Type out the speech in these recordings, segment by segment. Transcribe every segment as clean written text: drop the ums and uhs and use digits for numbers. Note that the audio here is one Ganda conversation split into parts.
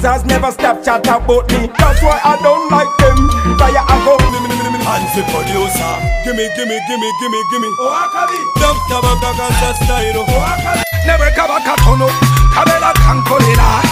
losers never stop chat about me. That's why I don't like them. Fire I go. Hands the producer. Gimme. Dr. Bagaga style. Never cover katono. Kabela kankolera.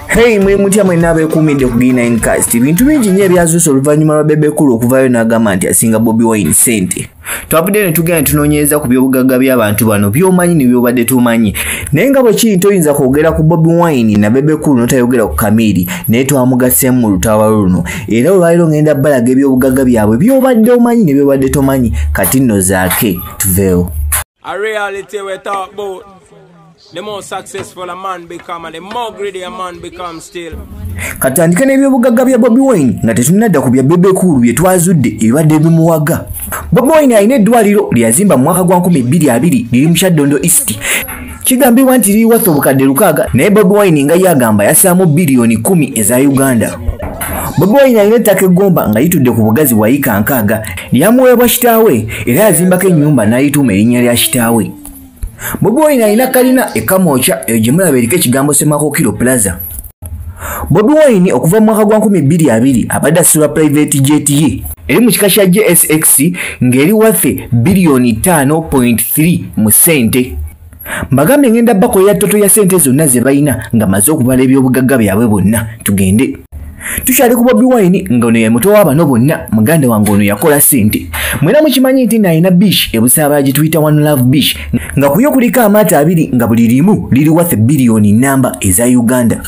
Hey mwe mutya mwena abeekuumidde ku G9 Cast. Bintu bingi nnyo ebyazuusa oluvannyuma lwa Bebe Kulu okuvaayo n'agamba nti asinga Bobi Sente. Twabudde ne tugenda tunoonyereza ku byobugagga by'abantu bano by'omanyi ne byobadde tomanyi. Naye nga bwe kiri toyinza kwogera ku Bobi Wine na Bebe Kulu n'otayogera ku Kamiri naye twamugassemu mu lutawa luno. Era olwaliro ngenda balaga ebyobugagga byabwe by'obadde omanyi ne byobadde tomanyi. Kati nno zaake tuveewo. A reality we talk about. The more successful a man become and the more greedy a man becomes still. Katandika n'ebyobugagga bya Bobi Wine nga tetunadda ku bya Bebe Kulu bye twazudde ebibadde bimuwaga. Bobi Wine alina eddwaliro lyazimba mu mwaka gwa 2020 liri mu Kyaddondo East. Kigambibwa nti liri worth obukadde 600 naye Bobi Wine nga yagamba yasaamu biliyoni 10 eza Uganda. Bobi Wine alina ettaka eggomba nga litudde ku bugazi bwa yika 600 lyamuweebwa kitaawe era yazimbako ennyumba n'ayituuma erinnya lya kitaawe. Bobi Wine alina kalina ekamoocha eyo gye mulaba eriko ekigambo Semakokiro Plaza. Bobi Wine okuva mu mwaka gwa 2020 abadde asula private jet ye eri mu kika kya JSX ng'eri worth biliyoni 5.3 mu ssente. Mbagambye ngenda bakolera toto ya ssente zonna ze balina nga maze okubala ebyobugagga byabwe bonna. Tugende tukyali ku Bobi Wine nga ono ye muto w'abano bonna muganda wange ono yakola ssente. Mwera mukimanyi nti nalina beach ebusaabala gye tuyita One Love Beach nga kuyo kuliko amaato 2 nga buli limu liri worth biliyoni namba eza Uganda.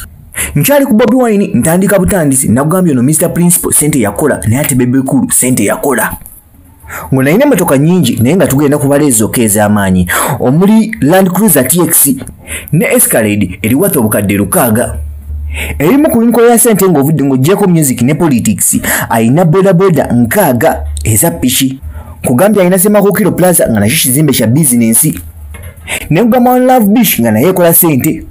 Nkyali ku Bobi Wine ntandika butandisi nagambye ono Mr. Principal ssente yakola naye ate Bebe Kulu ssente yakola. Ngo nalina emmotoka nnyingi naye nga tugenda kubala ezokka ez'amaanyi omuli Land Cruiser TX ne Escalade eri worth obukadde 600. Erimu ku binkolera ssente ng'ovudde ng'oggyeko music ne politics ayina bodaboda 6 eza piki. Kugambye ayina Semakokiro Plaza nga nakyo kizimbe kya bizinensi. Ne kugamba One Love Beach nga naye ekola ssente.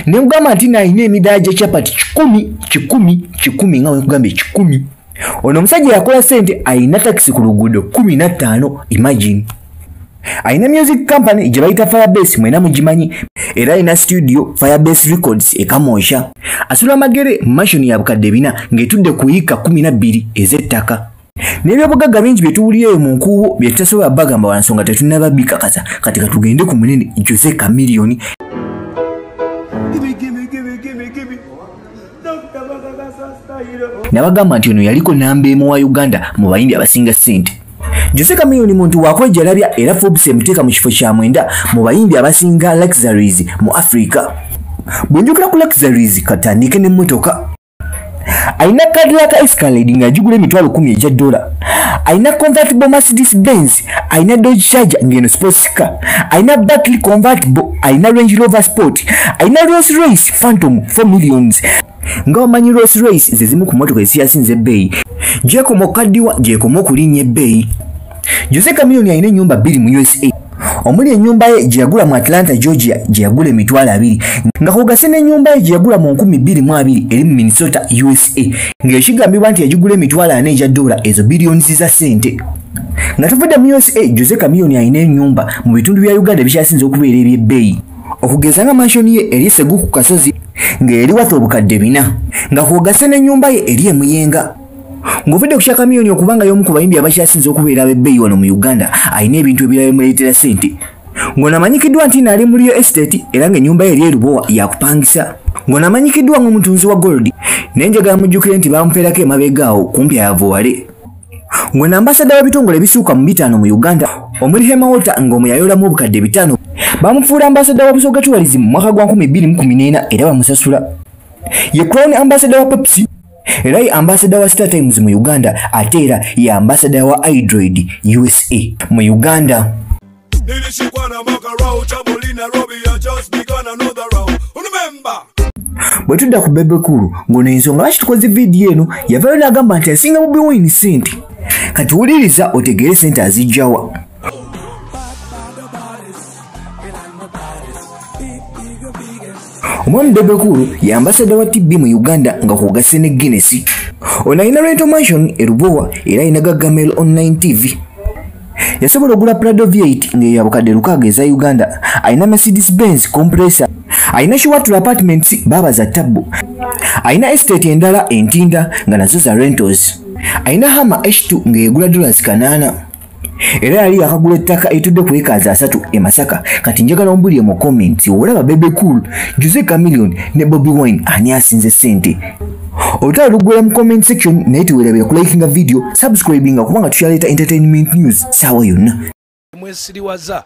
Ne kugamba nti nalina emidaala gya chapati 10 nga wekugambye 10. Ono omusajja yakola ssente ayina taxi ku luguudo 15. Imagine. Ayina music company gye bayita Firebase mwena mugimanyi era ayina studio Firebase Records ekamosha. Asula magere mansion ya bukadde 4 ng'etudde ku yika 12 ez'ettaka. N'ebyobugagga bingi bye tuwulireyo mu nkuubo bye tutasobola bagamba wansonga tetunnaba bikakasa kati katugende ku munene Jose Chameleone. Nabagamba nti ono yaliko namba emu wa Uganda mu bayimbi abasinga ssente. Jose Chameleone muntu wakwejalabya era Forbes emuteeka mu kifo kya 9 mu bayimbi abasinga luxuries mu Africa. Bwenjogera ku luxuries katandike n'emmotoka. Aina Cadillac Escalade nga jugula $10,000 ejja $. Aina convertible Mercedes Benz, aina Dodge Charger ngeno sports car, aina Bentley convertible, aina Range Rover Sport, aina Rolls Royce Phantom 4 millions. Nga omanyi Rolls Royce zezimu ku motoka esiyasinze ebbeeyi. Gyeko mokaddiwa gyeko mokulinnya ebbeeyi. Jose Chameleone alina ennyumba 2 mu USA. Omuli ennyumba ye gye yagula mu Atlanta, Georgia gye yagula $200 nga kwogase n'ennyumba ye gye yagula mu 2022 eri mu Minnesota, USA ng'ekigambibwa nti yagigula $400 ejja $, ezo biliyoni za ssente. Nga tuvudde mu USA, Jose Chameleone alina ennyumba mu bitundu bya Uganda ebikyasinze okubeera eby'ebbeeyi. Okugeza nga mansion ye eri Segu ku Kasozi ng'eri worth obukadde 4 nga kwogase n'ennyumba ye eri emuyenga. Ng'ovudde ku Chameleone okubanga y'omu ku bayimbi abakyasinze okubeera ab'ebbeeyi wano mu Uganda ayina ebintu ebirala bimuleetera ssente. Ng'onamanyikiddwa nti naali mu Rio Estate era ng'ennyumba ye eri erubowa yakupangisa. Ng'onamanyikiddwa ng'omutunzi wa gold naye njagala mujjukire nti bamupeerako emabega awo kumpi ayavuwale. Ng'ono ambasada w'ebitongole ebisuuka mu 5 mu Uganda omuli Hema Water ng'omu yayolamu obukadde 5 bamufuula ambasada wa Busoga Tourism mu mwaka gwa 2024 era bamusasula. Ye Crown ambasada wa Pepsi era ye ambassador wa Star Times mu Uganda ate era ye ambassador wa iDroid USA mu Uganda. Bwe tudda ku Bebe Kulu ng'ono ensonga lwaki tukoze vidiyo eno yavaayo n'agamba nti asinga Bobi Wine ssente. Kati wuliriza otegeere ssente azijjawa. Omwami Bebe Kulu ye ambassador wa TB mu Uganda nga kwogase ne Guinness. Ono alina rental mansion erubowa era alina Gagamel online TV. Yasobola okugula Prado V8 ng'eya bukadde 600 eza Uganda. Alina Mercedes Benz compressor. Aina Shiwatula Apartments babaza tabbo. Aina estate endala entinda nga nazo za rentals. Aina Hama H2 ng'egula $8. Era yali yakagula ettaka etudde ku ekazi 3 e Masaka. Kati njagala ombulire mu comments olaba Bebe Cool, Jose Chameleone ne Bobi Wine ani asinze sente. Otala lugula mu comment section naye tuwerabira ku likinga video, subscribinga kubanga tukyaleeta entertainment news sawa yonna. Mwesiriwaza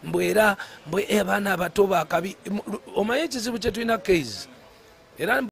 mbwera mbwe abaana abato bakabi omanyi ekizibu kye tulina case era